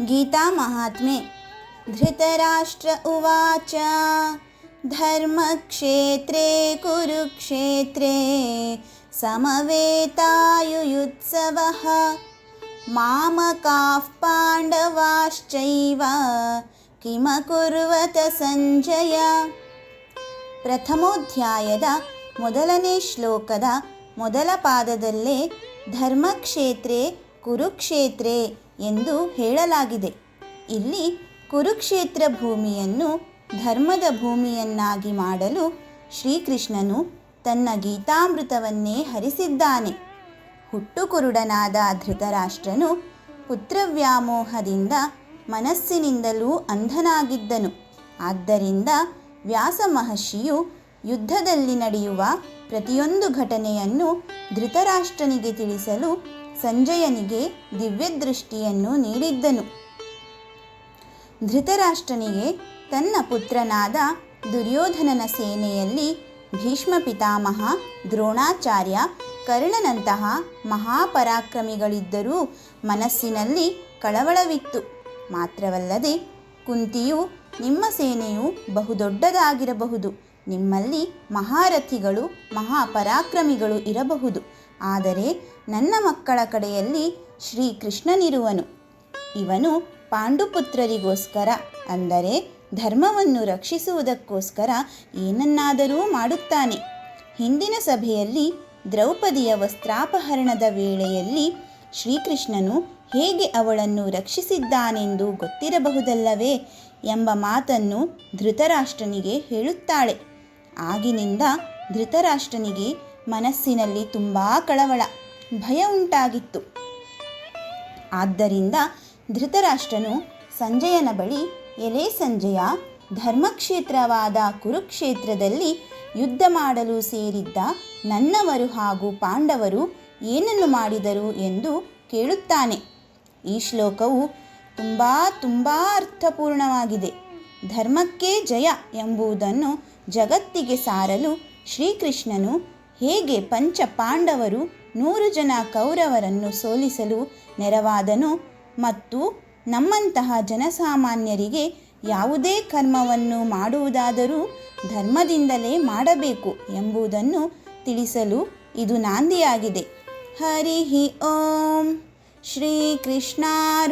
गीतामाहात्म्ये धृतराष्ट्र उवाच धर्मक्षेत्रे कुरुक्षेत्रे समवेतायुयुत्सवः मामकाः पाण्डवाश्चैव किमकुर्वत ಸಂಜಯ. ಪ್ರಥಮೋಧ್ಯಾಯದ ಮೊದಲನೇ ಶ್ಲೋಕದ ಮೊದಲ ಪಾದದಲ್ಲೇ ಧರ್ಮಕ್ಷೇತ್ರೇ ಕುರುಕ್ಷೇತ್ರೇ ಎಂದು ಹೇಳಲಾಗಿದೆ. ಇಲ್ಲಿ ಕುರುಕ್ಷೇತ್ರ ಭೂಮಿಯನ್ನು ಧರ್ಮದ ಭೂಮಿಯನ್ನಾಗಿ ಮಾಡಲು ಶ್ರೀಕೃಷ್ಣನು ತನ್ನ ಗೀತಾಮೃತವನ್ನೇ ಹರಿಸಿದ್ದಾನೆ. ಹುಟ್ಟುಕುರುಡನಾದ ಧೃತರಾಷ್ಟ್ರನು ಪುತ್ರವ್ಯಾಮೋಹದಿಂದ ಮನಸ್ಸಿನಿಂದಲೂ ಅಂಧನಾಗಿದ್ದನು. ಆದ್ದರಿಂದ ವ್ಯಾಸ ಮಹರ್ಷಿಯು ಯುದ್ಧದಲ್ಲಿ ನಡೆಯುವ ಪ್ರತಿಯೊಂದು ಘಟನೆಯನ್ನು ಧೃತರಾಷ್ಟ್ರನಿಗೆ ತಿಳಿಸಲು ಸಂಜಯನಿಗೆ ದಿವ್ಯದೃಷ್ಟಿಯನ್ನು ನೀಡಿದ್ದನು. ಧೃತರಾಷ್ಟ್ರನಿಗೆ ತನ್ನ ಪುತ್ರನಾದ ದುರ್ಯೋಧನನ ಸೇನೆಯಲ್ಲಿ ಭೀಷ್ಮ ಪಿತಾಮಹ, ದ್ರೋಣಾಚಾರ್ಯ, ಕರ್ಣನಂತಹ ಮಹಾಪರಾಕ್ರಮಿಗಳಿದ್ದರೂ ಮನಸ್ಸಿನಲ್ಲಿ ಕಳವಳವಿತ್ತು. ಮಾತ್ರವಲ್ಲದೆ ಕುಂತಿಯು, ನಿಮ್ಮ ಸೇನೆಯು ಬಹುದೊಡ್ಡದಾಗಿರಬಹುದು, ನಿಮ್ಮಲ್ಲಿ ಮಹಾರಥಿಗಳು ಮಹಾಪರಾಕ್ರಮಿಗಳು ಇರಬಹುದು, ಆದರೆ ನನ್ನ ಮಕ್ಕಳ ಕಡೆಯಲ್ಲಿ ಶ್ರೀಕೃಷ್ಣನಿರುವನು. ಇವನು ಪಾಂಡುಪುತ್ರರಿಗೋಸ್ಕರ, ಅಂದರೆ ಧರ್ಮವನ್ನು ರಕ್ಷಿಸುವುದಕ್ಕೋಸ್ಕರ ಏನನ್ನಾದರೂ ಮಾಡುತ್ತಾನೆ. ಹಿಂದಿನ ಸಭೆಯಲ್ಲಿ ದ್ರೌಪದಿಯ ವಸ್ತ್ರಾಪಹರಣದ ವೇಳೆಯಲ್ಲಿ ಶ್ರೀಕೃಷ್ಣನು ಹೇಗೆ ಅವಳನ್ನು ರಕ್ಷಿಸಿದ್ದಾನೆಂದು ಗೊತ್ತಿರಬಹುದಲ್ಲವೇ ಎಂಬ ಮಾತನ್ನು ಧೃತರಾಷ್ಟ್ರನಿಗೆ ಹೇಳುತ್ತಾಳೆ. ಆಗಿನಿಂದ ಧೃತರಾಷ್ಟ್ರನಿಗೆ ಮನಸ್ಸಿನಲ್ಲಿ ತುಂಬ ಕಳವಳ, ಭಯ ಉಂಟಾಗಿತ್ತು. ಆದ್ದರಿಂದ ಧೃತರಾಷ್ಟ್ರನು ಸಂಜಯನ ಬಳಿ, ಎಲೇ ಸಂಜಯ, ಧರ್ಮಕ್ಷೇತ್ರವಾದ ಕುರುಕ್ಷೇತ್ರದಲ್ಲಿ ಯುದ್ಧ ಮಾಡಲು ಸೇರಿದ್ದ ನನ್ನವರು ಹಾಗೂ ಪಾಂಡವರು ಏನನ್ನು ಮಾಡಿದರು ಎಂದು ಕೇಳುತ್ತಾನೆ. ಈ ಶ್ಲೋಕವು ತುಂಬ ಅರ್ಥಪೂರ್ಣವಾಗಿದೆ. ಧರ್ಮಕ್ಕೆ ಜಯ ಎಂಬುದನ್ನು ಜಗತ್ತಿಗೆ ಸಾರಲು ಶ್ರೀಕೃಷ್ಣನು ಹೇಗೆ ಪಂಚ ಪಾಂಡವರು 100 ಜನ ಕೌರವರನ್ನು ಸೋಲಿಸಲು ನೆರವಾದನು ಮತ್ತು ನಮ್ಮಂತಹ ಜನಸಾಮಾನ್ಯರಿಗೆ ಯಾವುದೇ ಕರ್ಮವನ್ನು ಮಾಡುವುದಾದರೂ ಧರ್ಮದಿಂದಲೇ ಮಾಡಬೇಕು ಎಂಬುದನ್ನು ತಿಳಿಸಲು ಇದು ನಾಂದಿಯಾಗಿದೆ. ಹರಿ ಓಂ ಶ್ರೀಕೃಷ್ಣಾರ್ಪಣಮಸ್ತು.